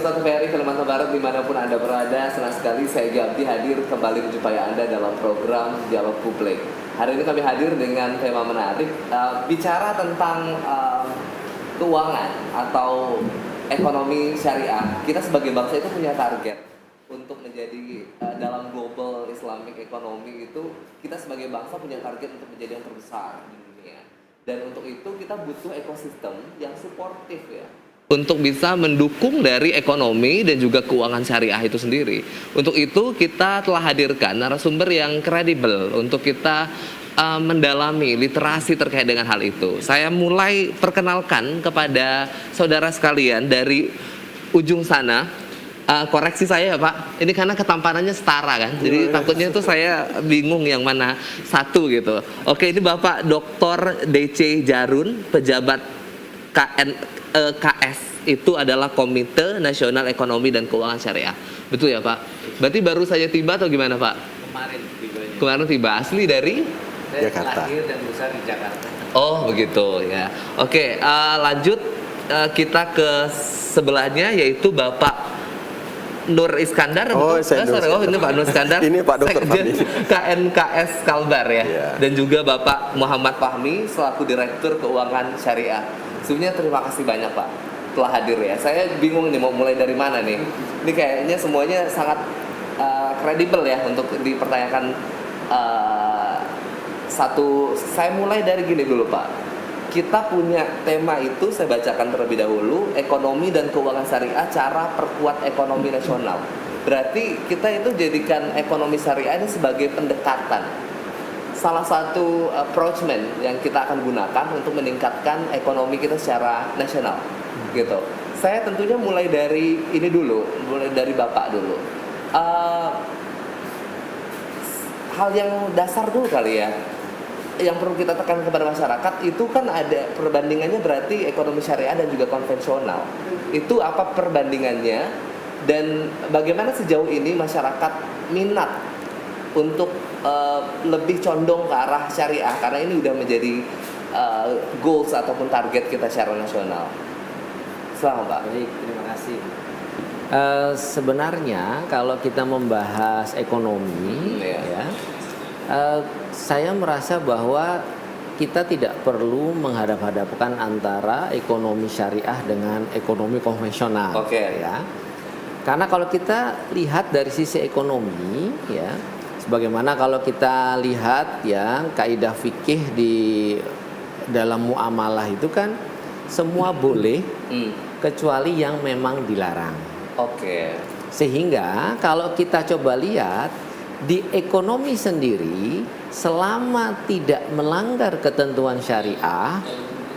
Sobat TVRI Kalimantan Barat dimanapun Anda berada, senang sekali saya Gabdi hadir kembali menjumpai Anda dalam program Dialog Publik. Hari ini kami hadir dengan tema menarik, bicara tentang keuangan atau ekonomi syariah. Kita sebagai bangsa itu punya target untuk menjadi dalam global Islamic economy itu, kita sebagai bangsa punya target untuk menjadi yang terbesar di dunia. Dan untuk itu kita butuh ekosistem yang suportif ya, untuk bisa mendukung dari ekonomi dan juga keuangan syariah itu sendiri. Untuk itu kita telah hadirkan narasumber yang kredibel untuk kita mendalami literasi terkait dengan hal itu. Saya mulai perkenalkan kepada saudara sekalian dari ujung sana. Koreksi saya ya Pak, ini karena ketampanannya setara kan, jadi takutnya itu saya bingung yang mana satu gitu. Oke, ini Bapak Dr. DC Jarun, pejabat KS, itu adalah Komite Nasional Ekonomi dan Keuangan Syariah. Betul ya Pak? Berarti baru saja tiba atau gimana Pak? Kemarin tiba, asli dari Jakarta. Lahir dan besar di Jakarta. Oh begitu ya. Oke, lanjut kita ke sebelahnya yaitu Bapak Nur Iskandar. Oh, ini Pak Nur Iskandar. Ini Pak Dr. Sekjen Fahmi. KNKS Kalbar ya. Yeah. Dan juga Bapak Muhammad Fahmi selaku Direktur Keuangan Syariah. Sebenarnya terima kasih banyak Pak telah hadir ya. Saya bingung nih mau mulai dari mana nih. Ini kayaknya semuanya sangat kredibel ya untuk dipertanyakan satu. Saya mulai dari gini dulu Pak. Kita punya tema itu, saya bacakan terlebih dahulu, ekonomi dan keuangan syariah, cara perkuat ekonomi nasional. Berarti kita itu jadikan ekonomi syariah ini sebagai pendekatan, salah satu approachment yang kita akan gunakan untuk meningkatkan ekonomi kita secara nasional gitu. Saya tentunya mulai dari ini dulu, mulai dari Bapak dulu. Hal yang dasar dulu kali ya, yang perlu kita tekan kepada masyarakat itu kan ada perbandingannya, berarti ekonomi syariah dan juga konvensional. Itu apa perbandingannya dan bagaimana sejauh ini masyarakat minat untuk lebih condong ke arah syariah, karena ini udah menjadi goals ataupun target kita secara nasional. Selamat Pak. Baik, terima kasih. Sebenarnya kalau kita membahas ekonomi, saya merasa bahwa kita tidak perlu menghadap-hadapkan antara ekonomi syariah dengan ekonomi konvensional. Ya. Karena kalau kita lihat dari sisi ekonomi, ya, sebagaimana kalau kita lihat ya kaidah fikih di dalam muamalah itu kan semua boleh kecuali yang memang dilarang. Sehingga kalau kita coba lihat di ekonomi sendiri, selama tidak melanggar ketentuan syariah,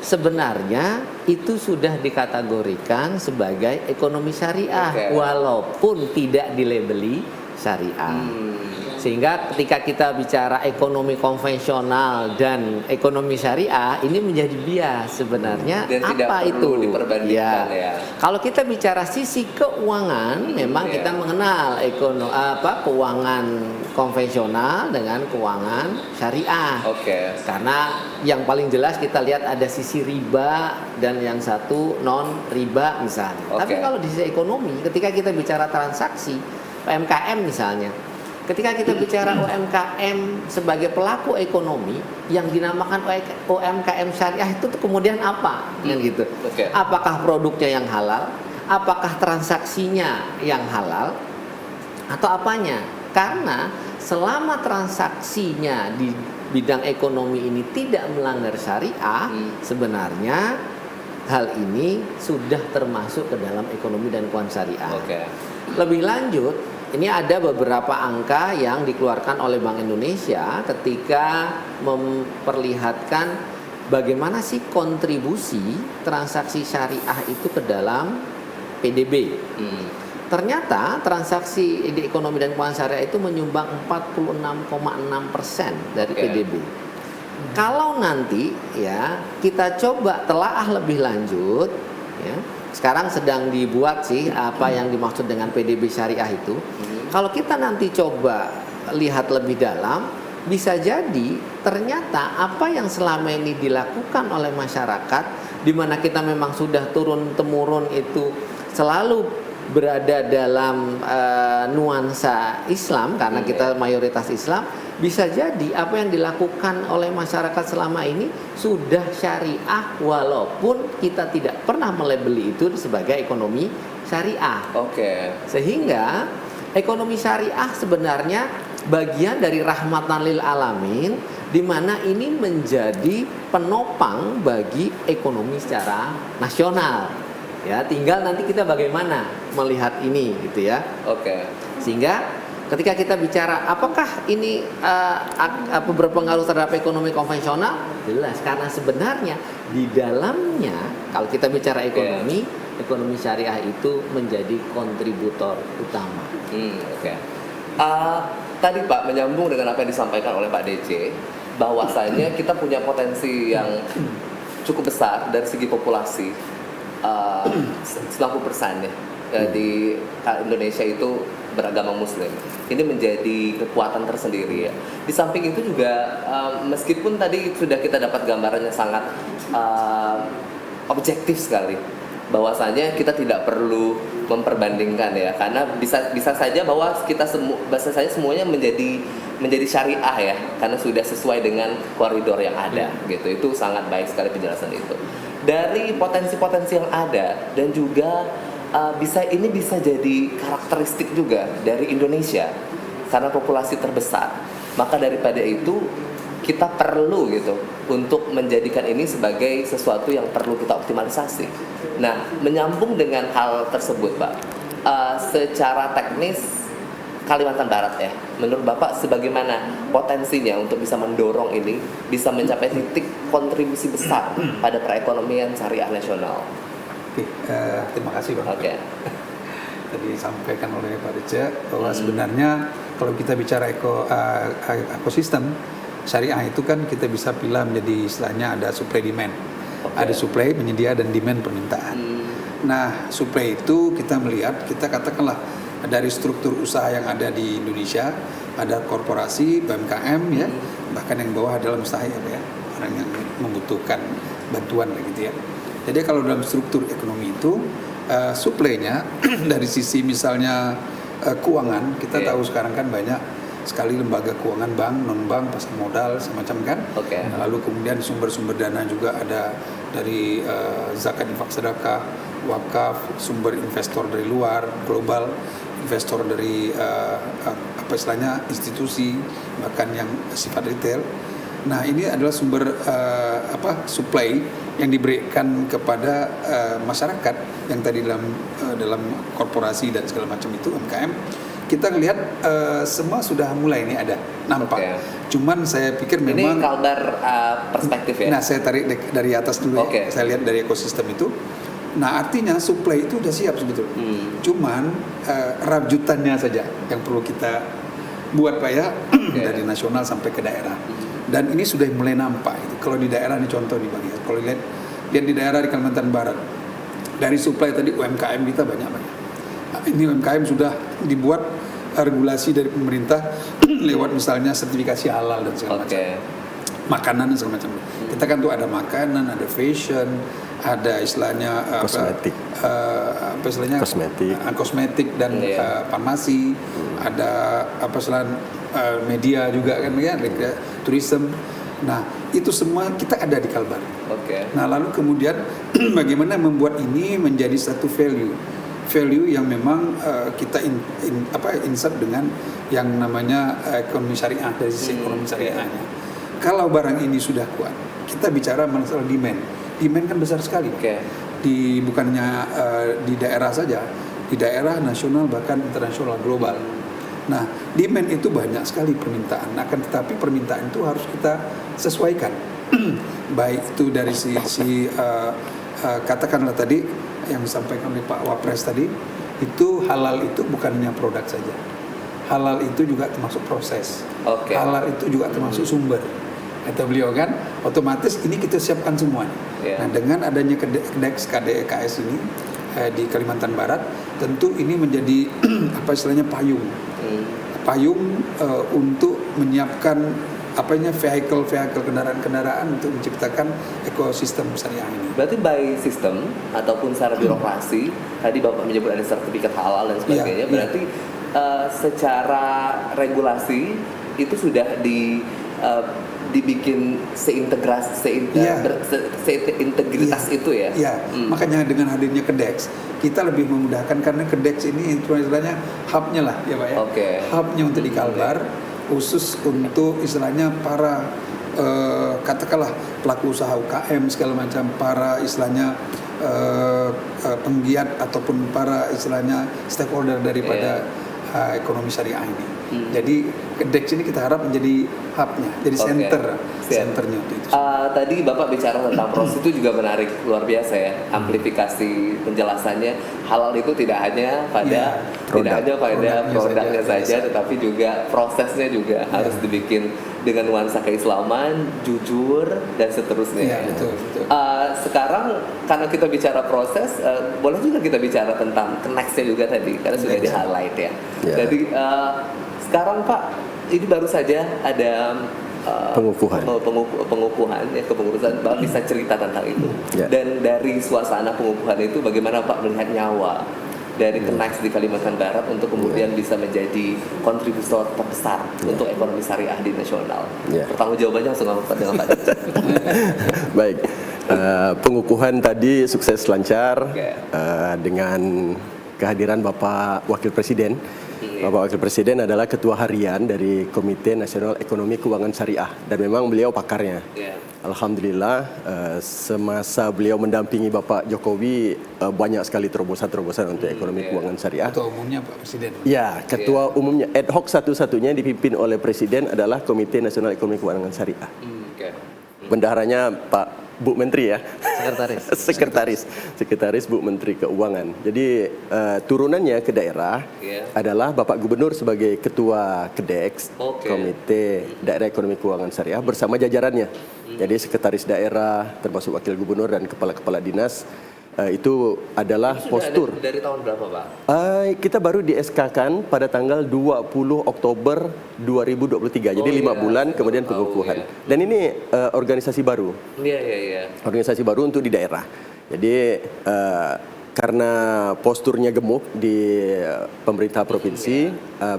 sebenarnya itu sudah dikategorikan sebagai ekonomi syariah, walaupun tidak dilabeli syariah. Sehingga ketika kita bicara ekonomi konvensional dan ekonomi syariah, ini menjadi bias sebenarnya. Dan apa itu? Ya. Kalau kita bicara sisi keuangan, memang kita mengenal keuangan konvensional dengan keuangan syariah. Karena yang paling jelas kita lihat ada sisi riba dan yang satu non riba misalnya. Tapi kalau di sisi ekonomi, ketika kita bicara transaksi UMKM misalnya, ketika kita bicara UMKM sebagai pelaku ekonomi, yang dinamakan UMKM syariah itu kemudian apa? Gitu. Apakah produknya yang halal? Apakah transaksinya yang halal? Atau apanya? Karena selama transaksinya di bidang ekonomi ini tidak melanggar syariah, sebenarnya hal ini sudah termasuk ke dalam ekonomi dan keuangan syariah. Lebih lanjut, ini ada beberapa angka yang dikeluarkan oleh Bank Indonesia ketika memperlihatkan bagaimana sih kontribusi transaksi syariah itu ke dalam PDB. Ternyata transaksi di ekonomi dan keuangan syariah itu menyumbang 46,6% dari PDB. Kalau nanti ya kita coba telaah lebih lanjut, ya, sekarang sedang dibuat sih apa yang dimaksud dengan PDB syariah itu. Kalau kita nanti coba lihat lebih dalam, bisa jadi ternyata apa yang selama ini dilakukan oleh masyarakat, di mana kita memang sudah turun temurun itu selalu berada dalam nuansa Islam karena kita mayoritas Islam, bisa jadi apa yang dilakukan oleh masyarakat selama ini sudah syariah walaupun kita tidak pernah melabeli itu sebagai ekonomi syariah. Sehingga ekonomi syariah sebenarnya bagian dari rahmatan lil alamin, di mana ini menjadi penopang bagi ekonomi secara nasional. Ya, tinggal nanti kita bagaimana melihat ini gitu ya. Sehingga ketika kita bicara apakah ini berpengaruh terhadap ekonomi konvensional, jelas karena sebenarnya di dalamnya kalau kita bicara ekonomi syariah itu menjadi kontributor utama. Tadi Pak menyambung dengan apa yang disampaikan oleh Pak DC, bahwasanya kita punya potensi yang cukup besar dari segi populasi, 90% ya di Indonesia itu beragama Muslim. Ini menjadi kekuatan tersendiri ya. Di samping itu juga meskipun tadi sudah kita dapat gambarannya sangat objektif sekali, bahwasanya kita tidak perlu memperbandingkan ya, karena bisa saja bahwa kita semuanya menjadi syariah ya, karena sudah sesuai dengan koridor yang ada gitu. Itu sangat baik sekali penjelasan itu. Dari potensi-potensi yang ada dan juga bisa jadi karakteristik juga dari Indonesia karena populasi terbesar. Maka daripada itu kita perlu gitu untuk menjadikan ini sebagai sesuatu yang perlu kita optimalisasi. Nah, menyambung dengan hal tersebut, Pak, secara teknis Kalimantan Barat ya, menurut Bapak sebagaimana potensinya untuk bisa mendorong ini bisa mencapai titik kontribusi besar pada perekonomian syariah nasional? Terima kasih Bang. Tadi disampaikan oleh Pak Deja bahwa sebenarnya kalau kita bicara ekosistem syariah itu kan kita bisa pilih menjadi istilahnya ada supply demand. Ada supply penyedia dan demand permintaan. Nah, supply itu kita melihat, kita katakanlah dari struktur usaha yang ada di Indonesia, ada korporasi, UMKM ya, bahkan yang bawah adalah mustahil ya, orang yang membutuhkan bantuan gitu ya. Jadi kalau dalam struktur ekonomi itu supply-nya dari sisi misalnya keuangan, kita tahu sekarang kan banyak sekali lembaga keuangan, bank, non-bank, pasar modal, semacam kan. Lalu kemudian sumber-sumber dana juga ada dari zakat, infak, sedekah, wakaf, sumber investor dari luar, global, investor dari institusi, bahkan yang sifat retail. Nah, ini adalah sumber supply yang diberikan kepada masyarakat yang tadi dalam korporasi dan segala macam itu UMKM. Kita lihat semua sudah mulai ini ada nampak. Cuman saya pikir memang ini kalbar perspektif ya. Nah, saya tarik dari atas dulu. Saya lihat dari ekosistem itu. Nah, artinya supply itu sudah siap sebetulnya. Cuman rajutannya saja yang perlu kita buat Pak ya, dari nasional sampai ke daerah. Dan ini sudah mulai nampak. Kalau di daerah ini contoh di Bang ya. Kalau lihat di daerah di Kalimantan Barat, dari supply tadi UMKM kita banyak. Nah, ini UMKM sudah dibuat regulasi dari pemerintah lewat misalnya sertifikasi halal dan segala macam. Makanan dan segala macam. Kita kan tuh ada makanan, ada fashion, ada istilahnya kosmetik dan farmasi, ada media juga kan ya, tourism. Nah, itu semua kita ada di Kalbar. Nah, lalu kemudian bagaimana membuat ini menjadi satu value yang memang kita insert dengan yang namanya ekonomi syariah, dari sisi ekonomi syariahnya. Kalau barang ini sudah kuat, kita bicara masalah demand kan besar sekali. Bukannya di daerah saja, di daerah nasional bahkan internasional global. Nah, demand itu banyak sekali permintaan. Akan tetapi permintaan itu harus kita sesuaikan. Baik itu dari sisi katakanlah tadi yang disampaikan oleh Pak Wapres tadi, itu halal itu bukan hanya produk saja. Halal itu juga termasuk proses. Halal itu juga termasuk sumber. Kata beliau kan, otomatis ini kita siapkan semuanya. Nah, dengan adanya KDEKS ini di Kalimantan Barat, tentu ini menjadi payung untuk menyiapkan vehicle kendaraan-kendaraan untuk menciptakan ekosistem syariah ini. Berarti by system ataupun secara birokrasi, tadi Bapak menyebut ada sertifikat halal dan sebagainya, berarti secara regulasi itu sudah dibikin seintegritas itu ya. Iya. Makanya dengan hadirnya KEDEX kita lebih memudahkan, karena KEDEX ini istilahnya hubnya lah ya Pak ya. Hubnya untuk di Kalbar, khusus untuk istilahnya para katakanlah pelaku usaha UKM segala macam, para istilahnya penggiat ataupun para istilahnya stakeholder daripada ekonomi syariah ini. Jadi KEDEX ini kita harap menjadi hubnya, jadi centernya untuk itu. Tadi Bapak bicara tentang proses itu juga menarik, luar biasa ya, amplifikasi penjelasannya. Halal itu tidak hanya pada produknya saja, tetapi juga prosesnya juga harus dibikin dengan nuansa keislaman, jujur dan seterusnya. Betul. Sekarang karena kita bicara proses, boleh juga kita bicara tentang connect-nya juga tadi, karena sudah di-highlight ya. Jadi sekarang Pak, ini baru saja ada pengukuhan ya, kepengurusan. Bapak bisa cerita tentang itu. Dan dari suasana pengukuhan itu bagaimana Pak melihat nyawa dari Kenax di Kalimantan Barat untuk kemudian bisa menjadi kontributor terbesar untuk ekonomi syariah di nasional. Pertanggung jawabannya langsung dengan Pak. Baik. Pengukuhan tadi sukses lancar dengan kehadiran Bapak Wakil Presiden. Bapak Wakil Presiden adalah Ketua Harian dari Komite Nasional Ekonomi Keuangan Syariah, dan memang beliau pakarnya. Alhamdulillah, semasa beliau mendampingi Bapak Jokowi, banyak sekali terobosan-terobosan untuk ekonomi keuangan syariah. Ketua umumnya Pak Presiden. Ya, Ketua umumnya ad hoc satu-satunya dipimpin oleh Presiden adalah Komite Nasional Ekonomi Keuangan Syariah. Bendaharanya Pak Bu Menteri ya, sekretaris Bu Menteri Keuangan. Jadi turunannya ke daerah adalah Bapak Gubernur sebagai Ketua KEDEX, Komite Daerah Ekonomi Keuangan Syariah, bersama jajarannya. Jadi sekretaris daerah termasuk Wakil Gubernur dan kepala-kepala dinas. Itu adalah postur. Dari tahun berapa Pak? Kita baru di SK-kan pada tanggal 20 Oktober 2023. Jadi 5 bulan kemudian pengukuhan. Dan ini organisasi baru. Organisasi baru untuk di daerah. Jadi karena posturnya gemuk di pemerintah provinsi,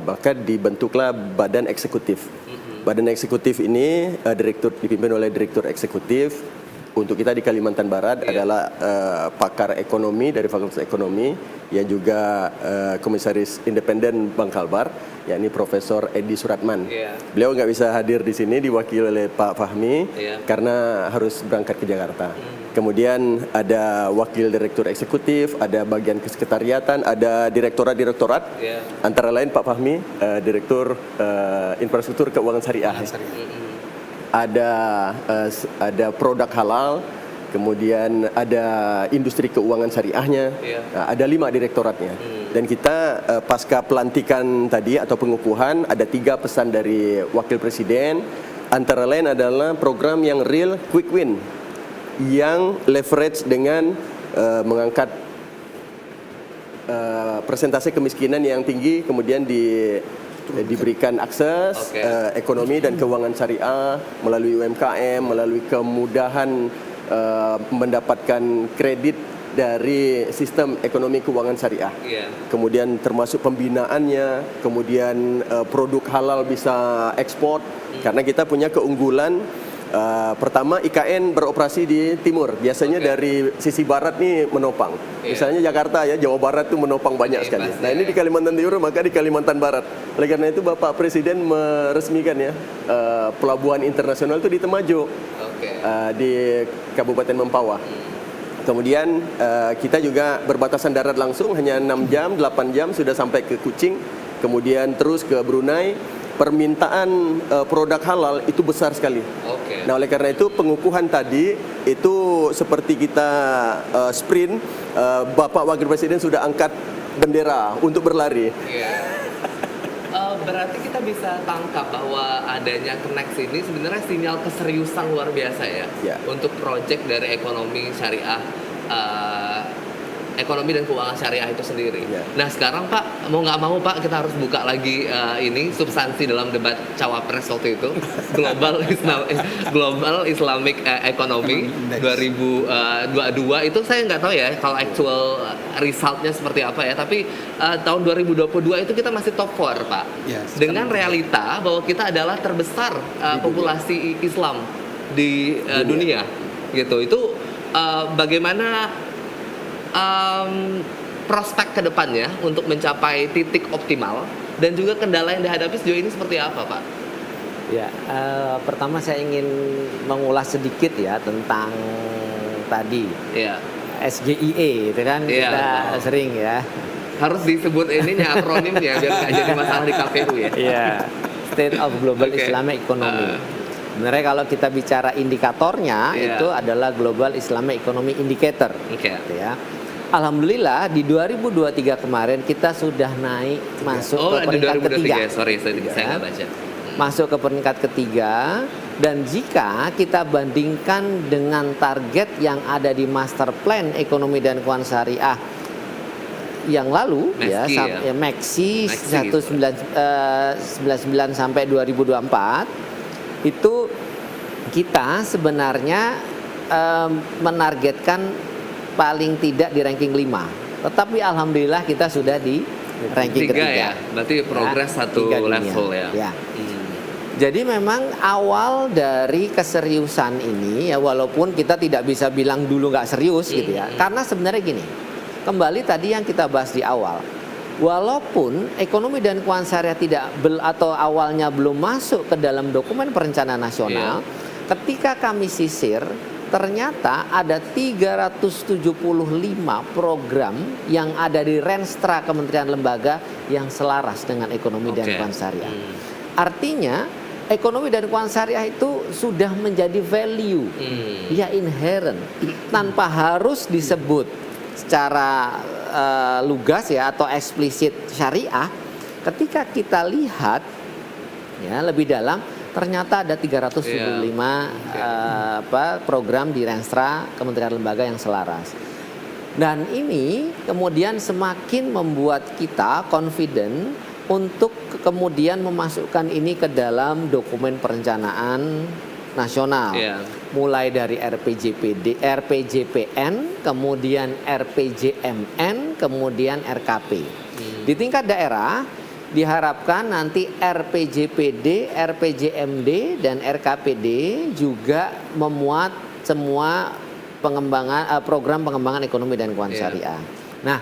maka dibentuklah badan eksekutif. Badan eksekutif ini dipimpin oleh direktur eksekutif. Untuk kita di Kalimantan Barat adalah pakar ekonomi dari Fakultas Ekonomi, yang juga komisaris independen Bank Kalbar, yakni Profesor Edi Suratman. Beliau nggak bisa hadir di sini, diwakili oleh Pak Fahmi karena harus berangkat ke Jakarta. Kemudian ada wakil direktur eksekutif, ada bagian kesekretariatan, ada direktorat, antara lain Pak Fahmi, direktur infrastruktur keuangan syariah. Ada produk halal, kemudian ada industri keuangan syariahnya, ada 5 direktoratnya. Dan kita pasca pelantikan tadi atau pengukuhan, ada 3 pesan dari Wakil Presiden, antara lain adalah program yang real quick win, yang leverage dengan mengangkat persentase kemiskinan yang tinggi, kemudian diberikan akses ekonomi dan keuangan syariah melalui UMKM, melalui kemudahan mendapatkan kredit dari sistem ekonomi keuangan syariah. Kemudian termasuk pembinaannya, kemudian produk halal bisa ekspor, karena kita punya keunggulan. Pertama, IKN beroperasi di timur, biasanya dari sisi barat nih menopang. Misalnya Jakarta ya, Jawa Barat tuh menopang banyak sekali. Nah ini di Kalimantan Timur, maka di Kalimantan Barat. Oleh karena itu Bapak Presiden meresmikan ya pelabuhan internasional itu di Temajo, di Kabupaten Mempawah. Kemudian kita juga berbatasan darat langsung, hanya 6 jam, 8 jam sudah sampai ke Kucing. Kemudian terus ke Brunei. Permintaan produk halal itu besar sekali. Nah oleh karena itu pengukuhan tadi itu seperti kita sprint, Bapak Wakil Presiden sudah angkat bendera untuk berlari. Berarti kita bisa tangkap bahwa adanya Kenax ini sebenarnya sinyal keseriusan luar biasa ya. Untuk proyek dari ekonomi syariah ekonomi dan keuangan syariah itu sendiri. Nah sekarang Pak, mau nggak mau Pak, kita harus buka lagi ini substansi dalam debat cawapres waktu itu, Global Islamic Economy 2022 itu saya nggak tahu ya kalau actual resultnya seperti apa ya, tapi tahun 2022 itu kita masih top 4 Pak, dengan realita bahwa kita adalah terbesar populasi Islam di dunia gitu. Itu bagaimana prospek ke depannya untuk mencapai titik optimal dan juga kendala yang dihadapi sejauh ini seperti apa Pak? Ya, pertama saya ingin mengulas sedikit ya tentang tadi SGIE itu kan kita sering ya. Harus disebut ininya akronimnya biar nggak jadi masalah di KPU ya. Iya, State of Global Islamic Economy. Sebenarnya kalau kita bicara indikatornya itu adalah Global Islamic Economy Indicator. Gitu ya. Alhamdulillah di 2023 kemarin kita sudah naik masuk ke peringkat ketiga. Sorry, saya nggak baca. Masuk ke peringkat ketiga, dan jika kita bandingkan dengan target yang ada di Master Plan Ekonomi dan Keuangan Syariah yang lalu MEXI 1999 sampai 2024 itu kita sebenarnya menargetkan paling tidak di ranking 5. Tetapi alhamdulillah kita sudah di ranking ketiga. Ya. Berarti progres satu level ya. Jadi memang awal dari keseriusan ini ya, walaupun kita tidak bisa bilang dulu nggak serius gitu ya. Karena sebenarnya gini, kembali tadi yang kita bahas di awal. Walaupun ekonomi dan keuangan syariah atau awalnya belum masuk ke dalam dokumen perencanaan nasional, ketika kami sisir ternyata ada 375 program yang ada di Renstra Kementerian Lembaga yang selaras dengan ekonomi dan keuangan syariah. Artinya ekonomi dan keuangan syariah itu sudah menjadi value, ya inherent, tanpa harus disebut secara lugas ya atau eksplisit syariah. Ketika kita lihat ya lebih dalam, ternyata ada 375 program di Renstra Kementerian Lembaga yang selaras. Dan ini kemudian semakin membuat kita confident untuk kemudian memasukkan ini ke dalam dokumen perencanaan nasional. Mulai dari RPJPN, kemudian RPJMN, kemudian RKP. Di tingkat daerah diharapkan nanti RPJPD, RPJMD, dan RKPD juga memuat semua program pengembangan ekonomi dan keuangan syariah. Nah,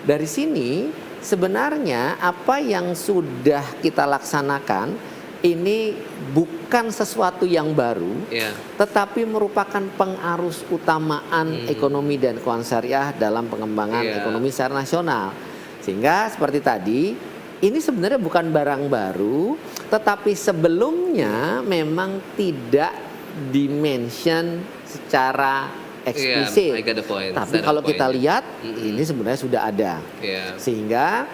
dari sini sebenarnya apa yang sudah kita laksanakan ini bukan sesuatu yang baru, tetapi merupakan pengarus utamaan ekonomi dan keuangan syariah dalam pengembangan ekonomi secara nasional. Sehingga seperti tadi, ini sebenarnya bukan barang baru, tetapi sebelumnya memang tidak dimention secara eksplisit. Tapi kalau kita lihat, ini sebenarnya sudah ada. Sehingga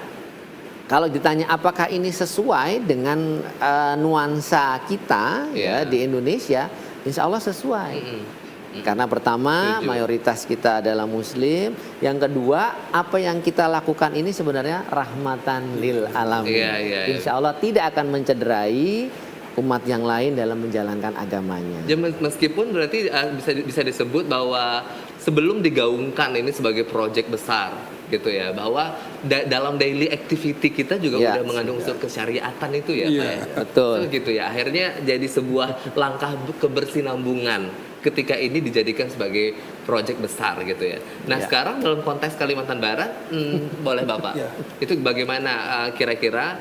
kalau ditanya apakah ini sesuai dengan nuansa kita ya di Indonesia, insya Allah sesuai. Karena pertama mayoritas kita adalah Muslim, yang kedua apa yang kita lakukan ini sebenarnya rahmatan lil alamin. Insya Allah tidak akan mencederai umat yang lain dalam menjalankan agamanya. Ya, meskipun berarti bisa disebut bahwa sebelum digaungkan ini sebagai proyek besar gitu ya, bahwa dalam daily activity kita juga udah mengandung unsur kesyariatan itu ya, betul. Gitu ya. Akhirnya jadi sebuah langkah kebersinambungan ketika ini dijadikan sebagai proyek besar gitu ya. Nah sekarang dalam konteks Kalimantan Barat, boleh Bapak, itu bagaimana kira-kira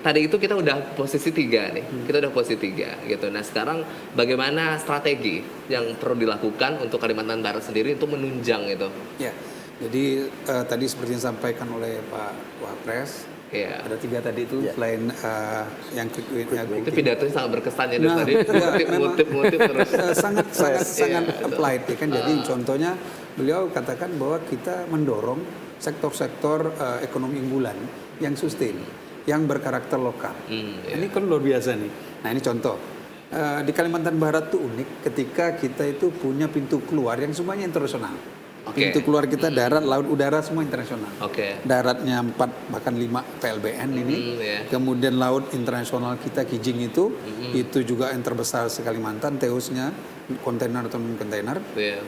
tadi itu kita udah posisi 3 nih, kita udah posisi 3 gitu. Nah sekarang bagaimana strategi yang perlu dilakukan untuk Kalimantan Barat sendiri untuk menunjang itu? Ya, jadi tadi seperti yang disampaikan oleh Pak Wapres, ada 3 tadi itu selain yang itu pidatonya sangat berkesan ya dari tadi ngutip terus sangat applied ya kan. Jadi contohnya beliau katakan bahwa kita mendorong sektor-sektor ekonomi unggulan yang sustain, yang berkarakter lokal. Ini kan luar biasa nih. Nah ini contoh di Kalimantan Barat tuh unik ketika kita itu punya pintu keluar yang semuanya internasional. Pintu keluar kita darat, laut, udara semua internasional. Daratnya 4 bahkan 5 PLBN ini. Kemudian laut internasional kita Kijing itu juga yang terbesar se Kalimantan, Teusnya kontainer atau non kontainer.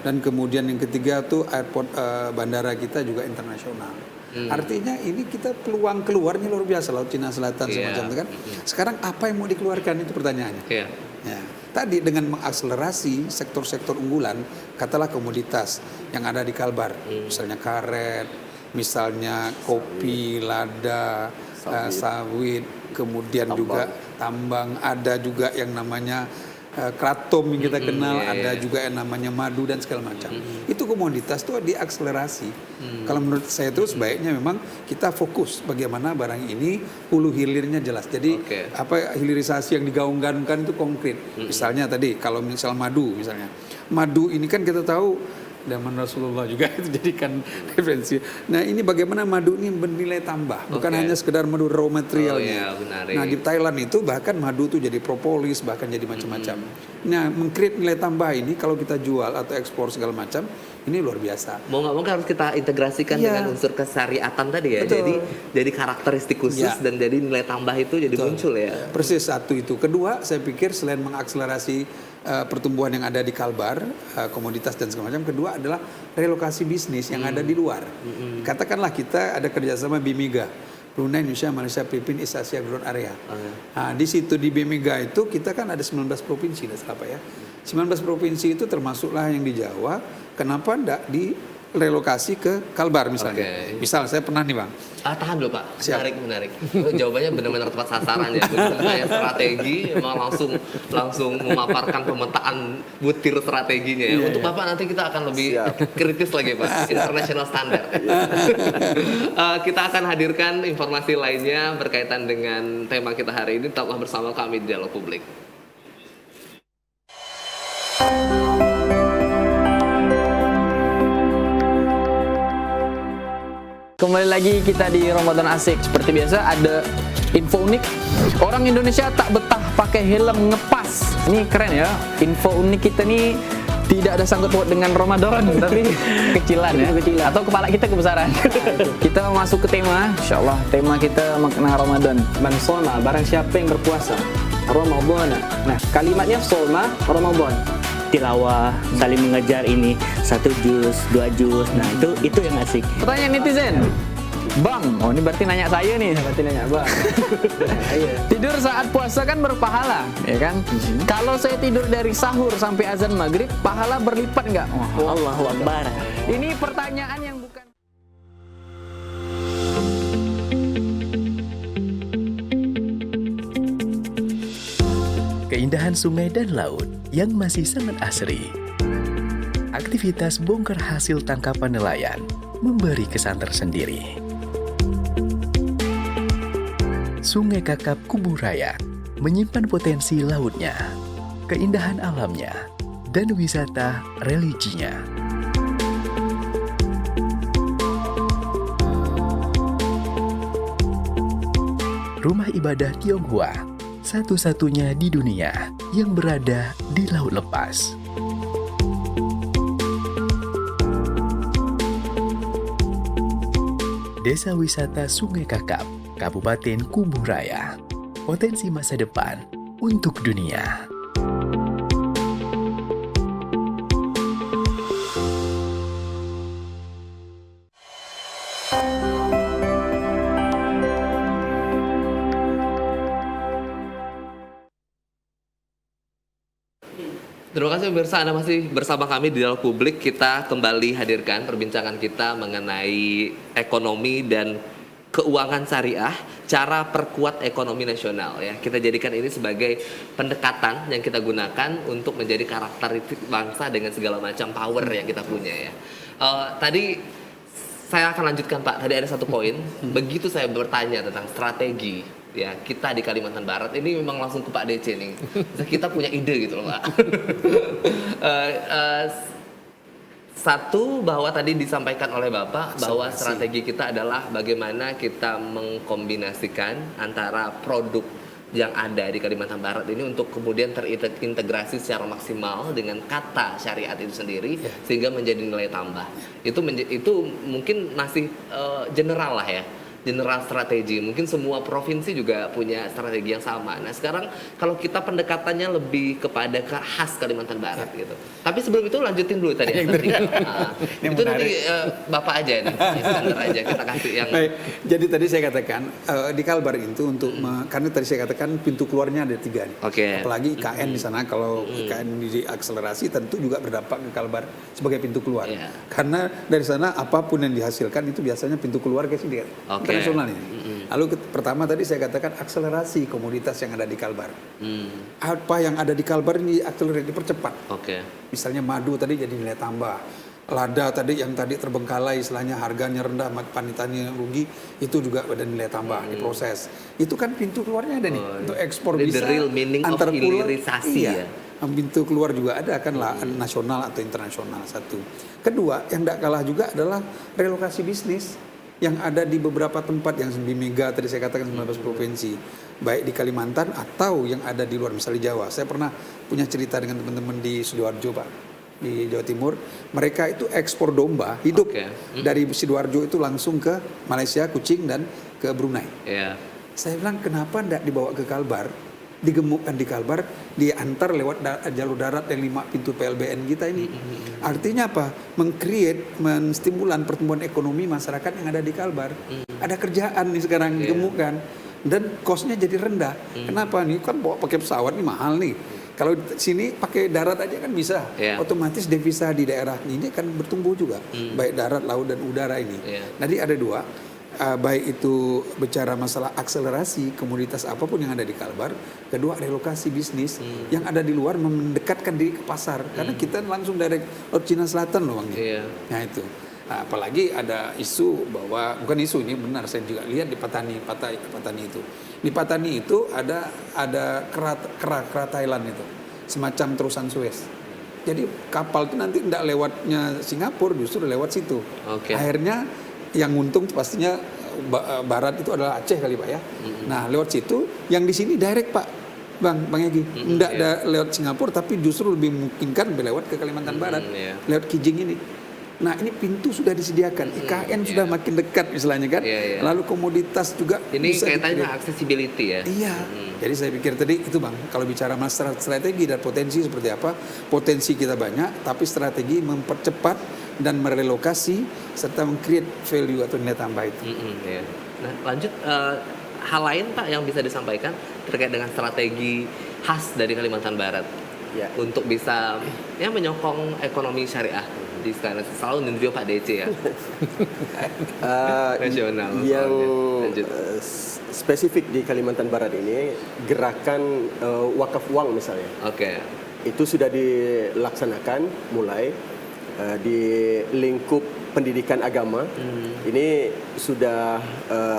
Dan kemudian yang ketiga tuh airport bandara kita juga internasional. Artinya ini kita peluang keluarnya luar biasa, Laut Cina Selatan semacam itu kan. Sekarang apa yang mau dikeluarkan itu pertanyaannya. Ya. Tadi dengan mengakselerasi sektor-sektor unggulan, katalah komoditas yang ada di Kalbar, misalnya karet, misalnya kopi, lada, sawit, kemudian juga tambang, ada juga yang namanya kratom yang kita kenal, ada juga yang namanya madu dan segala macam. Itu komoditas itu diakselerasi. Kalau menurut saya itu sebaiknya memang kita fokus bagaimana barang ini hulu hilirnya jelas. Jadi hilirisasi yang digaung-gaungkan itu konkret. Misalnya tadi kalau misal madu misalnya. Madu ini kan kita tahu zaman Rasulullah juga itu jadikan referensi. Nah ini bagaimana madu ini bernilai tambah, bukan hanya sekedar madu raw materialnya. Nah di Thailand itu bahkan madu itu jadi propolis, bahkan jadi macam-macam. Nah mengcreate nilai tambah ini kalau kita jual atau ekspor segala macam, ini luar biasa. Mau nggak mau harus kita integrasikan dengan unsur kesyariatan tadi ya. Betul. Jadi karakteristik khusus dan jadi nilai tambah itu jadi muncul ya. Persis, satu itu. Kedua, saya pikir selain mengakselerasi pertumbuhan yang ada di Kalbar, komoditas dan segala macam. Kedua adalah relokasi bisnis yang ada di luar. Katakanlah kita ada kerjasama BIMIGA, Brunei, Indonesia, Malaysia, Filipina, East Asia Growth Area. Nah, di situ di BIMIGA itu kita kan ada 19 provinsi, apa ya? 19 provinsi itu termasuklah yang di Jawa. Kenapa enggak direlokasi ke Kalbar misalnya? Misal saya pernah nih Bang. Tahan dulu Pak. Menarik. Jawabannya benar-benar tepat sasaran ya. Kayak strategi, emang langsung memaparkan pemetaan butir strateginya ya. Untuk Bapak nanti kita akan lebih kritis lagi Pak. International standard. Kita akan hadirkan informasi lainnya berkaitan dengan tema kita hari ini. Tetaplah bersama kami di Dialog Publik. Kembali lagi kita di Ramadan Asik. Seperti biasa ada info unik. Orang Indonesia tak betah pakai helm ngepas. Ini keren ya. Info unik kita nih tidak ada sangkut paut dengan Ramadan, tapi kecilan ya. Atau kepala kita kebesaran. Kita masuk ke tema. Insyaallah tema kita makna Ramadan. Man shoma, barang siapa yang berpuasa Ramadan. Nah, kalimatnya shoma Ramadan. Tilawah, saling mengejar ini 1 juz, 2 juz. Nah, itu yang asik. Pertanyaan netizen. Bang, ini berarti nanya saya nih. Berarti nanya Bang. Tidur saat puasa kan berpahala, ya kan? Kalau saya tidur dari sahur sampai azan maghrib, pahala berlipat nggak? Allahu Akbar. Ini pertanyaan yang bukan. Keindahan sungai dan laut yang masih sangat asri. Aktivitas bongkar hasil tangkapan nelayan memberi kesan tersendiri. Sungai Kakap Kubu Raya menyimpan potensi lautnya, keindahan alamnya, dan wisata religinya. Rumah ibadah Tionghoa satu-satunya di dunia yang berada di laut lepas. Desa Wisata Sungai Kakap, Kabupaten Kubu Raya. Potensi masa depan untuk dunia. Terima kasih pemirsa, Anda masih bersama kami di Dialog Publik. Kita kembali hadirkan perbincangan kita mengenai ekonomi dan keuangan syariah, cara perkuat ekonomi nasional ya. Kita jadikan ini sebagai pendekatan yang kita gunakan untuk menjadi karakteristik bangsa dengan segala macam power yang kita punya ya. Tadi saya akan lanjutkan Pak, tadi ada satu poin. Begitu saya bertanya tentang strategi ya kita di Kalimantan Barat, ini memang langsung ke Pak DC nih. Kita punya ide gitu loh Pak. Satu, bahwa tadi disampaikan oleh Bapak bahwa strategi kita adalah bagaimana kita mengkombinasikan antara produk yang ada di Kalimantan Barat ini untuk kemudian terintegrasi secara maksimal dengan kata syariat itu sendiri sehingga menjadi nilai tambah. Itu mungkin masih general lah ya. General strategi, mungkin semua provinsi juga punya strategi yang sama. Nah sekarang kalau kita pendekatannya lebih kepada khas Kalimantan Barat gitu. Tapi sebelum itu lanjutin dulu tadi. Itu nanti Bapak aja nih, standar aja kita kasih yang. Baik. Jadi tadi saya katakan di Kalbar itu untuk karena tadi saya katakan pintu keluarnya ada 3 nih. Apalagi IKN di sana, kalau IKN diakselerasi tentu juga berdampak ke Kalbar sebagai pintu keluar. Karena dari sana apapun yang dihasilkan itu biasanya pintu keluar ke sini. Internasional ini. Lalu pertama tadi saya katakan akselerasi komoditas yang ada di Kalbar. Apa yang ada di Kalbar ini akselerasi dipercepat. Misalnya madu tadi jadi nilai tambah. Lada tadi yang tadi terbengkalai istilahnya harganya rendah, petani rugi, itu juga ada nilai tambah diproses. Itu kan pintu keluarnya ada nih untuk ekspor bisa antar pulau. Iya. Pintu keluar juga ada kan lah nasional atau internasional satu. Kedua yang tidak kalah juga adalah relokasi bisnis yang ada di beberapa tempat yang di Mega tadi saya katakan 19 provinsi, baik di Kalimantan atau yang ada di luar, misalnya Jawa. Saya pernah punya cerita dengan teman-teman di Sidoarjo Pak, di Jawa Timur. Mereka itu ekspor domba hidup dari Sidoarjo itu langsung ke Malaysia, Kuching dan ke Brunei. Saya bilang kenapa tidak dibawa ke Kalbar, digemukkan di Kalbar, diantar lewat jalur darat yang 5 pintu PLBN kita ini. Artinya apa? Menstimulan pertumbuhan ekonomi masyarakat yang ada di Kalbar. Ada kerjaan nih sekarang digemukkan dan cost-nya jadi rendah. Kenapa nih? Kan bawa pakai pesawat nih mahal nih. Kalau sini pakai darat aja kan bisa. Otomatis devisa di daerah ini akan bertumbuh juga. Baik darat, laut dan udara ini. Jadi ada 2. Baik itu bicara masalah akselerasi komoditas apapun yang ada di Kalbar, kedua relokasi bisnis yang ada di luar mendekatkan diri ke pasar karena kita langsung dari Laut Cina Selatan loh Bang. Nah itu. Apalagi ada isu bahwa bukan isu ini benar, saya juga lihat di Patani itu. Di Patani itu ada kerak Thailand itu, semacam terusan Suez. Jadi kapal itu nanti tidak lewatnya Singapura, justru lewat situ. Akhirnya yang untung pastinya barat itu adalah Aceh kali Pak ya. Nah lewat situ, yang di sini direct Pak, Bang Egi, tidak ada lewat Singapura, tapi justru lebih memungkinkan lewat ke Kalimantan Barat, lewat Kijing ini. Nah ini pintu sudah disediakan, IKN sudah makin dekat misalnya kan, lalu komoditas juga ini kaitannya aksesibility ya. Iya, jadi saya pikir tadi itu Bang, kalau bicara masalah strategi dan potensi seperti apa, potensi kita banyak, tapi strategi mempercepat dan merelokasi serta meng-create value atau nilai tambah itu. Nah lanjut, hal lain Pak yang bisa disampaikan terkait dengan strategi khas dari Kalimantan Barat untuk bisa menyokong ekonomi syariah di sekarang, selalu nunjuk Pak DC ya. Nasional. Yang spesifik di Kalimantan Barat ini gerakan wakaf uang misalnya. Itu sudah dilaksanakan mulai di lingkup pendidikan agama. Ini sudah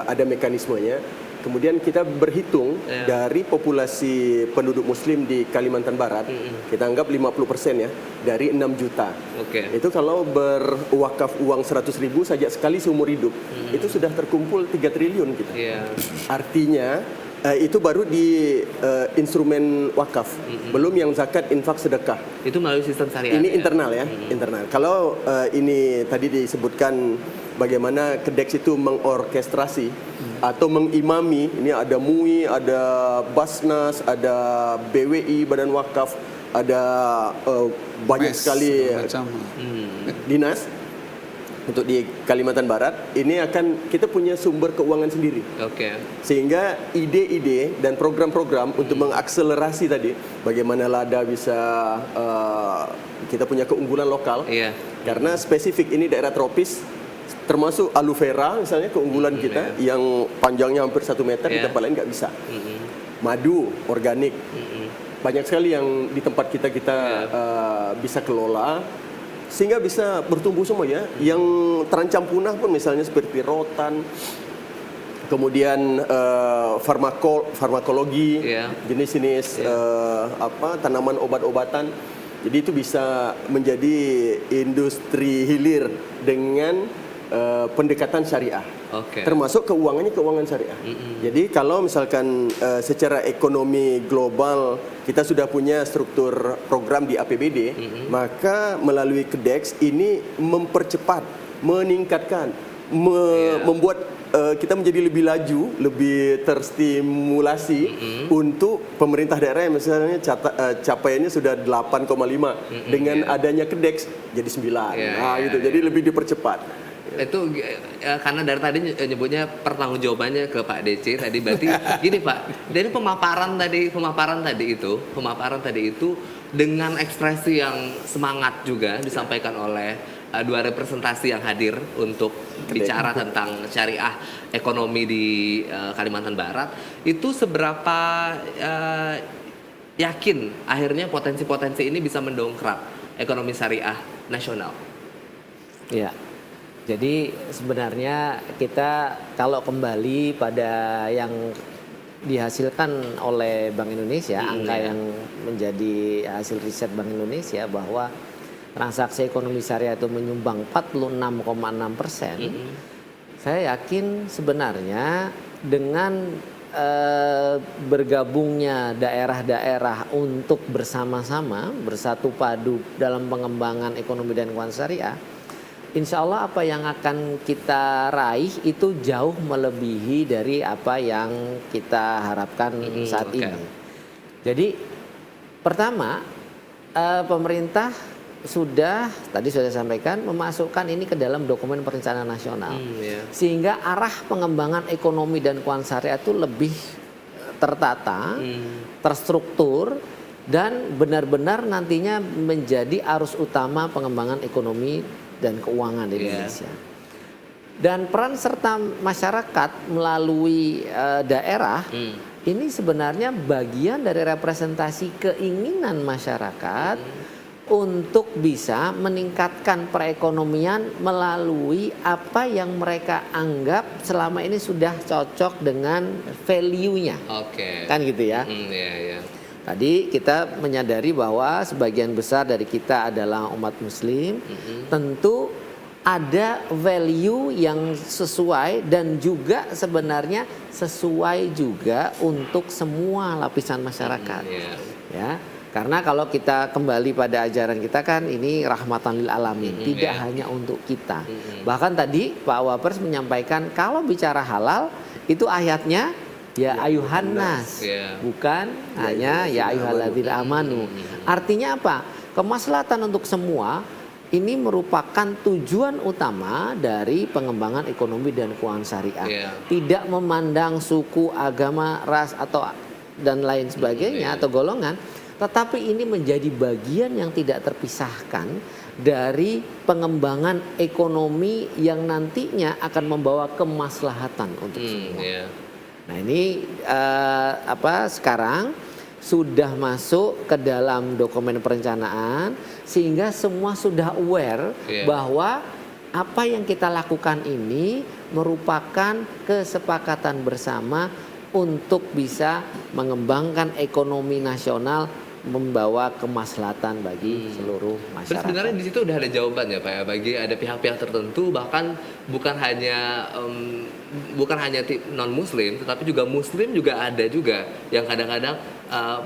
ada mekanismenya. Kemudian kita berhitung dari populasi penduduk muslim di Kalimantan Barat, kita anggap 50% ya, dari 6 juta. Itu kalau berwakaf uang 100.000 saja sekali seumur hidup, itu sudah terkumpul 3 triliun kita. Artinya itu baru di instrumen wakaf, belum yang zakat, infak, sedekah. Itu melalui sistem syariah. Ini internal ya, internal. Kalau ini tadi disebutkan bagaimana KEDEX itu mengorkestrasi atau mengimami, ini ada MUI, ada Basnas, ada BWI, Badan Wakaf, ada banyak sekali dinas untuk di Kalimantan Barat. Ini akan kita punya sumber keuangan sendiri. Sehingga ide-ide dan program-program untuk mengakselerasi tadi, bagaimana lada bisa kita punya keunggulan lokal. Karena spesifik ini daerah tropis, termasuk aloe vera misalnya keunggulan kita yang panjangnya hampir 1 meter, di tempat lain nggak bisa. Madu organik, banyak sekali yang di tempat kita bisa kelola sehingga bisa bertumbuh semua ya. Yang terancam punah pun misalnya seperti rotan, kemudian farmakologi, jenis-jenis tanaman obat-obatan. Jadi itu bisa menjadi industri hilir dengan pendekatan syariah. termasuk keuangannya keuangan syariah. Jadi kalau misalkan secara ekonomi global kita sudah punya struktur program di APBD, maka melalui KEDEX ini mempercepat, meningkatkan, membuat kita menjadi lebih laju, lebih terstimulasi untuk pemerintah daerah yang misalnya capaiannya sudah 8,5 dengan adanya KEDEX jadi 9. Gitu. Jadi lebih dipercepat. Itu karena dari tadi nyebutnya pertanggungjawabannya ke Pak DC tadi, berarti gini Pak, dari pemaparan tadi itu dengan ekspresi yang semangat juga disampaikan oleh dua representasi yang hadir untuk bicara tentang syariah ekonomi di Kalimantan Barat, itu seberapa yakin akhirnya potensi-potensi ini bisa mendongkrak ekonomi syariah nasional? Ya, jadi sebenarnya kita kalau kembali pada yang dihasilkan oleh Bank Indonesia, angka yang menjadi hasil riset Bank Indonesia bahwa transaksi ekonomi syariah itu menyumbang 46,6%. Saya yakin sebenarnya dengan bergabungnya daerah-daerah untuk bersama-sama bersatu padu dalam pengembangan ekonomi dan keuangan syariah, insya Allah apa yang akan kita raih itu jauh melebihi dari apa yang kita harapkan saat ini. Jadi pertama, pemerintah tadi sudah sampaikan memasukkan ini ke dalam dokumen perencanaan nasional, sehingga arah pengembangan ekonomi dan keuangan syariah itu lebih tertata, terstruktur, dan benar-benar nantinya menjadi arus utama pengembangan ekonomi dan keuangan di Indonesia. Dan peran serta masyarakat melalui daerah ini sebenarnya bagian dari representasi keinginan masyarakat untuk bisa meningkatkan perekonomian melalui apa yang mereka anggap selama ini sudah cocok dengan value-nya. Kan gitu ya. Tadi kita menyadari bahwa sebagian besar dari kita adalah umat muslim, tentu ada value yang sesuai dan juga sebenarnya sesuai juga untuk semua lapisan masyarakat. Ya. Karena kalau kita kembali pada ajaran kita kan ini rahmatan lil alamin, tidak hanya untuk kita. Bahkan tadi Pak Wapres menyampaikan kalau bicara halal itu ayatnya ya ayuhan nas, bukan hanya ya ayyuhalladzina amanu. Artinya apa? Kemaslahatan untuk semua ini merupakan tujuan utama dari pengembangan ekonomi dan keuangan syariah. Tidak memandang suku, agama, ras atau dan lain sebagainya atau golongan, tetapi ini menjadi bagian yang tidak terpisahkan dari pengembangan ekonomi yang nantinya akan membawa kemaslahatan untuk semua. Nah ini sekarang sudah masuk ke dalam dokumen perencanaan sehingga semua sudah aware bahwa apa yang kita lakukan ini merupakan kesepakatan bersama untuk bisa mengembangkan ekonomi nasional, membawa kemaslahatan bagi seluruh masyarakat. Sebenarnya di situ udah ada jawabannya Pak ya, bagi ada pihak-pihak tertentu, bahkan bukan hanya non muslim tetapi juga muslim juga ada juga yang kadang-kadang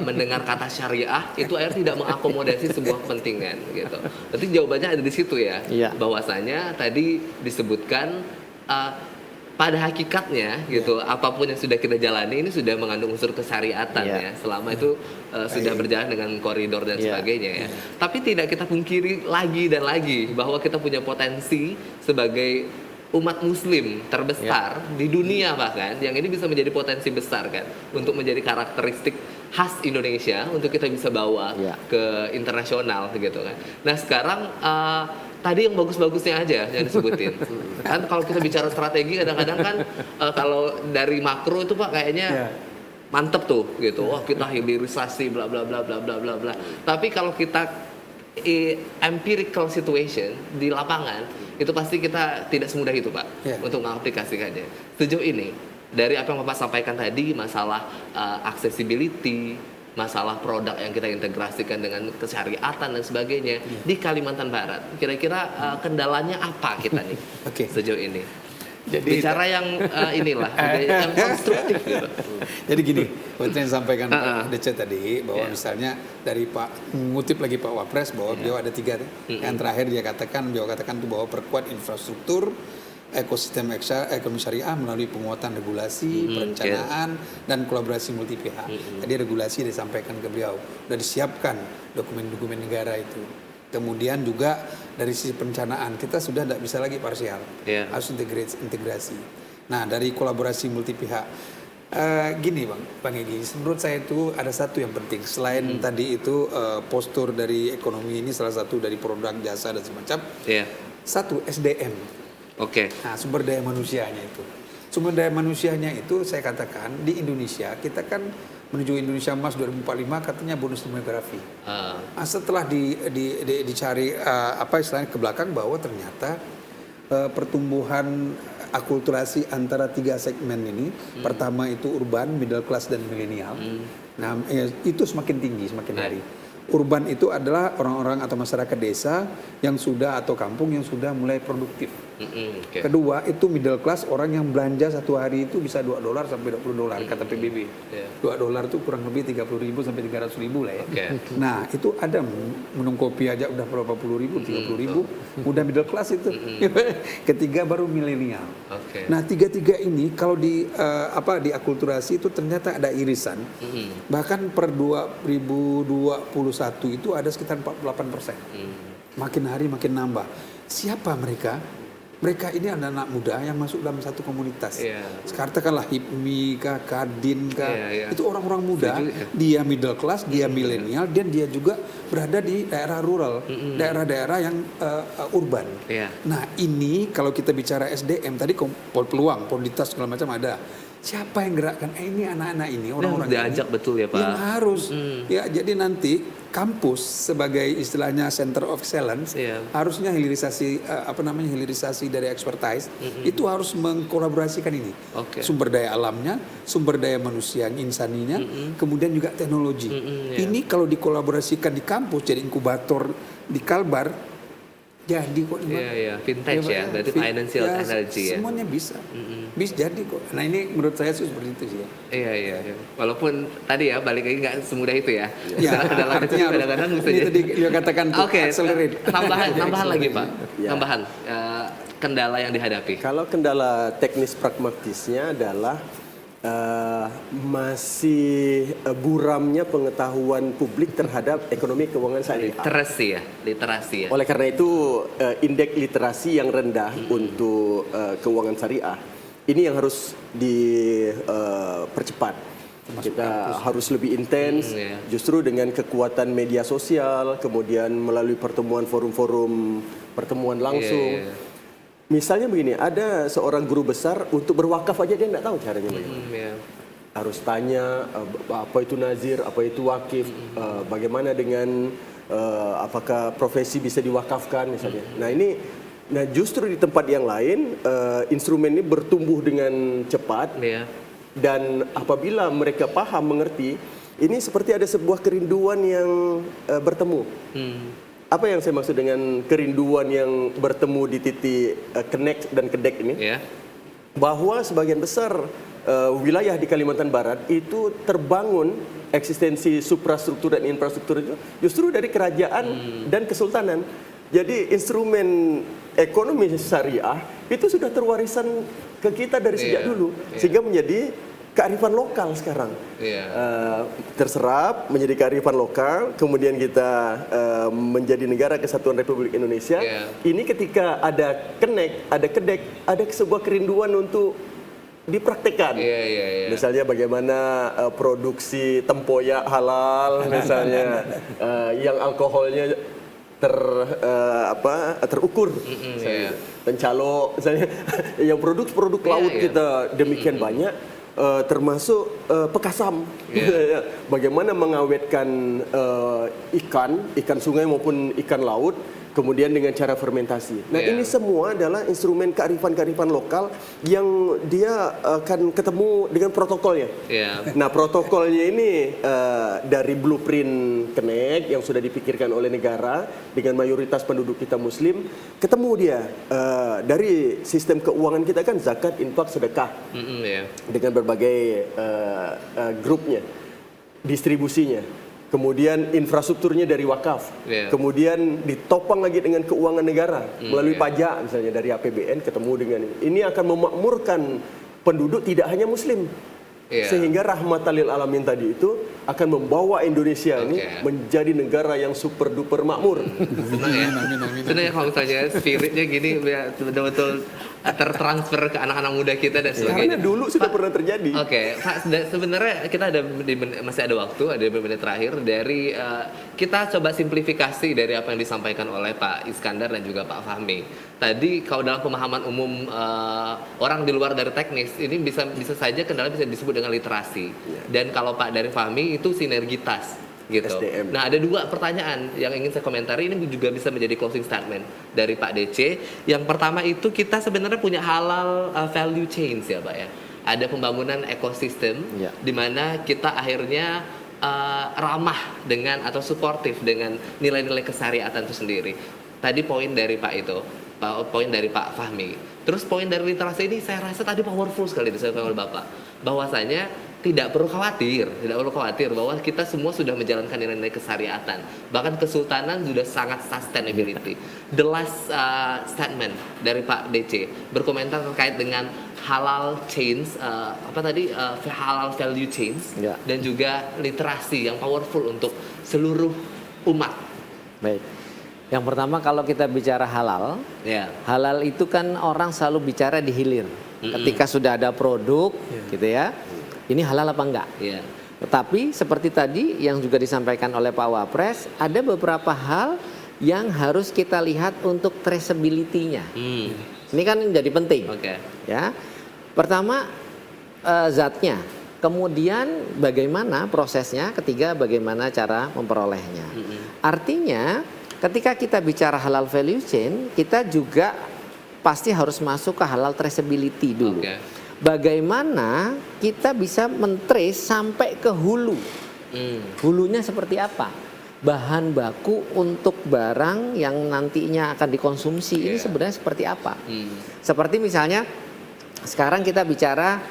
mendengar kata syariah itu akhirnya tidak mengakomodasi sebuah kepentingan gitu. Berarti jawabannya ada di situ ya. Bahwasanya tadi disebutkan pada hakikatnya gitu, apapun yang sudah kita jalani ini sudah mengandung unsur kesyariatan ya, selama itu sudah berjalan dengan koridor dan sebagainya ya. Tapi tidak kita pungkiri lagi dan lagi bahwa kita punya potensi sebagai umat muslim terbesar di dunia, bahkan yang ini bisa menjadi potensi besar kan untuk menjadi karakteristik khas Indonesia untuk kita bisa bawa ke internasional gitu kan. Nah sekarang tadi yang bagus-bagusnya aja yang disebutin. Kan kalau kita bicara strategi kadang-kadang kan kalau dari makro itu Pak kayaknya mantep tuh gitu. Wah, kita hilirisasi bla bla bla bla bla bla bla. Tapi kalau kita empirical situation di lapangan itu pasti kita tidak semudah itu Pak untuk mengaplikasikannya. Sejauh ini dari apa yang Bapak sampaikan tadi, masalah accessibility, masalah produk yang kita integrasikan dengan kesyariatan dan sebagainya di Kalimantan Barat, kira-kira kendalanya apa kita nih sejauh ini? Jadi bicara yang inilah yang konstruktif gitu. Jadi gini, seperti yang disampaikan Pak Dece tadi bahwa misalnya dari mengutip lagi Pak Wapres bahwa beliau ada 3 yang terakhir beliau katakan itu bahwa perkuat infrastruktur ekosistem ekonomi syariah melalui penguatan regulasi, perencanaan dan kolaborasi multi pihak. Tadi regulasi disampaikan ke beliau, sudah disiapkan dokumen-dokumen negara itu. Kemudian juga dari sisi perencanaan kita sudah tidak bisa lagi parsial, harus integrasi. Nah dari kolaborasi multi pihak, gini Bang Egy, menurut saya itu ada satu yang penting selain tadi itu postur dari ekonomi ini salah satu dari produk jasa dan semacam. Satu SDM. Nah sumber daya manusianya itu. Sumber daya manusianya itu saya katakan di Indonesia kita kan menuju Indonesia Emas 2045 katanya bonus demografi. Setelah dicari istilahnya ke belakang bahwa ternyata pertumbuhan akulturasi antara 3 segmen ini, pertama itu urban, middle class dan milenial. Nah, itu semakin tinggi semakin hari. Urban itu adalah orang-orang atau masyarakat desa yang sudah atau kampung yang sudah mulai produktif. Kedua itu middle class, orang yang belanja satu hari itu bisa $2 sampai $20 kata PBB. $2 itu kurang lebih 30.000 sampai 300.000 lah ya. Nah itu ada minum kopi aja udah berapa puluh ribu, 30.000, udah middle class itu. Ketiga baru milenial. Nah 3 ini kalau di akulturasi itu ternyata ada irisan. Bahkan per 2021 itu ada sekitar 48%. Makin hari makin nambah. Siapa mereka? Mereka ini anak-anak muda yang masuk dalam satu komunitas. Katakanlah HIPMI kah, Kadin kah, itu orang-orang muda. Dia middle class, dia milenial, dan dia juga berada di daerah rural, daerah-daerah yang urban. Nah ini kalau kita bicara SDM tadi peluang, komoditas segala macam ada. Siapa yang gerakkan? Ini anak-anak ini, orang-orang diajak betul ya Pak. Yang harus. Ya jadi nanti kampus sebagai istilahnya center of excellence harusnya hilirisasi hilirisasi dari expertise itu harus mengkolaborasikan ini. Sumber daya alamnya, sumber daya manusia insaninya, kemudian juga teknologi. Ini kalau dikolaborasikan di kampus jadi inkubator di Kalbar. Jadi kok vintage berarti financial energy semuanya bisa jadi kok. Nah ini menurut saya seperti itu sih ya. Iya. Walaupun tadi ya balik lagi nggak semudah itu ya. Artinya kadang-kadang bisa jadi. Tadi dia katakan accelerate. Tambahan lagi Pak. Tambahan kendala yang dihadapi. Kalau kendala teknis pragmatisnya adalah masih buramnya pengetahuan publik terhadap ekonomi keuangan syariah. Literasi ya. Oleh karena itu indeks literasi yang rendah untuk keuangan syariah ini yang harus dipercepat. Kita harus lebih intens justru dengan kekuatan media sosial, kemudian melalui forum-forum pertemuan langsung. Misalnya begini, ada seorang guru besar untuk berwakaf aja dia tidak tahu caranya bagaimana. Harus tanya apa itu nazir, apa itu wakif, bagaimana dengan apakah profesi bisa diwakafkan misalnya. Nah justru di tempat yang lain instrumen ini bertumbuh dengan cepat dan apabila mereka paham mengerti, ini seperti ada sebuah kerinduan yang bertemu. Apa yang saya maksud dengan kerinduan yang bertemu di titik connect dan kedek ini? Bahwa sebagian besar wilayah di Kalimantan Barat itu terbangun eksistensi suprastruktur dan infrastruktur itu justru dari kerajaan dan kesultanan. Jadi instrumen ekonomi syariah itu sudah terwarisan ke kita dari sejak dulu, sehingga menjadi kearifan lokal sekarang. Terserap menjadi kearifan lokal, kemudian kita menjadi negara kesatuan Republik Indonesia. Ini ketika ada connect, ada kedek, ada sebuah kerinduan untuk dipraktekkan. Misalnya bagaimana produksi tempoyak halal misalnya yang alkoholnya terukur, tencalo misalnya yang produk-produk laut kita demikian banyak. Termasuk pekasam, bagaimana mengawetkan ikan sungai maupun ikan laut kemudian dengan cara fermentasi. Nah, ini semua adalah instrumen kearifan-kearifan lokal yang dia akan ketemu dengan protokolnya. Nah, protokolnya ini dari blueprint Kenek yang sudah dipikirkan oleh negara dengan mayoritas penduduk kita Muslim, ketemu dia dari sistem keuangan kita kan zakat, infak, sedekah dengan berbagai grupnya, distribusinya. Kemudian infrastrukturnya dari wakaf, kemudian ditopang lagi dengan keuangan negara melalui pajak misalnya dari APBN, ketemu dengan ini akan memakmurkan penduduk tidak hanya Muslim, sehingga rahmatan lil alamin tadi itu akan membawa Indonesia ini menjadi negara yang super duper makmur. Senang ya, senang ya kalau misalnya spiritnya gini betul-betul tertransfer ke anak-anak muda kita dan sebagainya. Karena dulu sudah pernah terjadi. Pak, sebenarnya kita masih ada waktu, ada menit terakhir dari kita coba simplifikasi dari apa yang disampaikan oleh Pak Iskandar dan juga Pak Fahmi. Tadi kalau dalam pemahaman umum orang di luar dari teknis ini bisa saja kendala bisa disebut dengan literasi. Dan kalau Pak dari Fahmi itu sinergitas. Gitu. SDM. Nah, ada dua pertanyaan yang ingin saya komentari, ini juga bisa menjadi closing statement dari Pak DC. Yang pertama itu kita sebenarnya punya halal value chains ya Pak ya. Ada pembangunan ekosistem di mana kita akhirnya ramah dengan atau suportif dengan nilai-nilai kesyariatan itu sendiri. Tadi poin dari Pak itu, poin dari Pak Fahmi. Terus poin dari literasi ini saya rasa tadi powerful sekali disampaikan oleh Bapak. Bahwasanya tidak perlu khawatir bahwa kita semua sudah menjalankan nilai-nilai kesyariatan. Bahkan kesultanan sudah sangat sustainability. The last statement dari Pak DC berkomentar terkait dengan halal chains, halal value chains dan juga literasi yang powerful untuk seluruh umat. Baik. Yang pertama kalau kita bicara halal, halal itu kan orang selalu bicara di hilir. Ketika sudah ada produk, gitu ya. Ini halal apa enggak? Tetapi seperti tadi yang juga disampaikan oleh Pak Wapres, ada beberapa hal yang harus kita lihat untuk traceability-nya. Ini kan jadi penting. Ya, pertama zatnya, kemudian bagaimana prosesnya, ketiga bagaimana cara memperolehnya. Artinya, ketika kita bicara halal value chain, kita juga pasti harus masuk ke halal traceability dulu. Bagaimana kita bisa men-trace sampai ke hulu. Hulunya seperti apa? Bahan baku untuk barang yang nantinya akan dikonsumsi ini sebenarnya seperti apa? Seperti misalnya sekarang kita bicara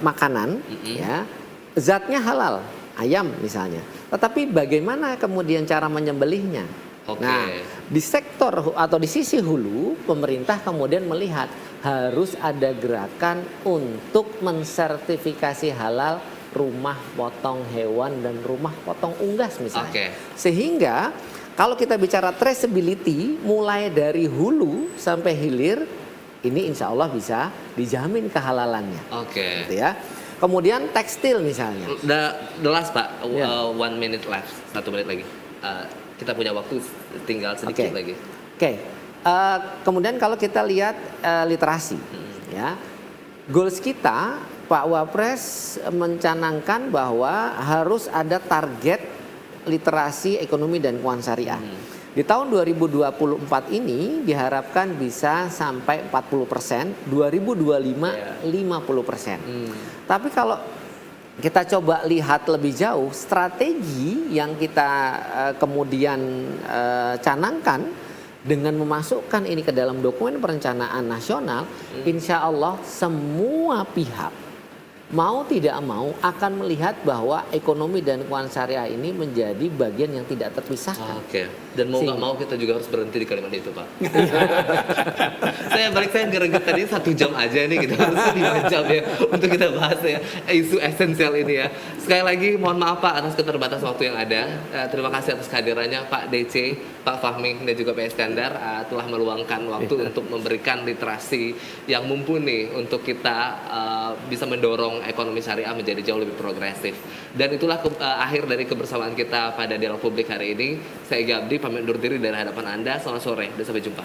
makanan, ya, zatnya halal, ayam misalnya. Tetapi bagaimana kemudian cara menyembelihnya? Nah, di sektor atau di sisi hulu, pemerintah kemudian melihat harus ada gerakan untuk mensertifikasi halal rumah potong hewan dan rumah potong unggas misalnya. Sehingga kalau kita bicara traceability mulai dari hulu sampai hilir, ini insya Allah bisa dijamin kehalalannya. Gitu ya. Kemudian tekstil misalnya. The last Pak, 1 minute left, 1 menit lagi. Kita punya waktu tinggal sedikit lagi. Kemudian kalau kita lihat literasi, ya, goals kita Pak Wapres mencanangkan bahwa harus ada target literasi ekonomi dan keuangan syariah. Di tahun 2024 ini diharapkan bisa sampai 40%, 2025 50%. Tapi kalau kita coba lihat lebih jauh, strategi yang kita kemudian canangkan dengan memasukkan ini ke dalam dokumen perencanaan nasional, insya Allah semua pihak mau tidak mau akan melihat bahwa ekonomi dan keuangan syariah ini menjadi bagian yang tidak terpisahkan. Dan mau nggak mau kita juga harus berhenti di kalimat itu Pak. saya ngereget tadi 1 jam aja nih, kita harus 5 jam ya untuk kita bahas ya isu esensial ini ya. Sekali lagi mohon maaf Pak atas keterbatasan waktu yang ada. Terima kasih atas kehadirannya Pak DC, Pak Fahmi dan juga Pak Iskandar telah meluangkan waktu untuk memberikan literasi yang mumpuni untuk kita bisa mendorong ekonomi syariah menjadi jauh lebih progresif. Dan itulah akhir dari kebersamaan kita pada Dialog Publik hari ini. Saya Gabdi pamit undur diri dari hadapan Anda. Selamat sore dan sampai jumpa.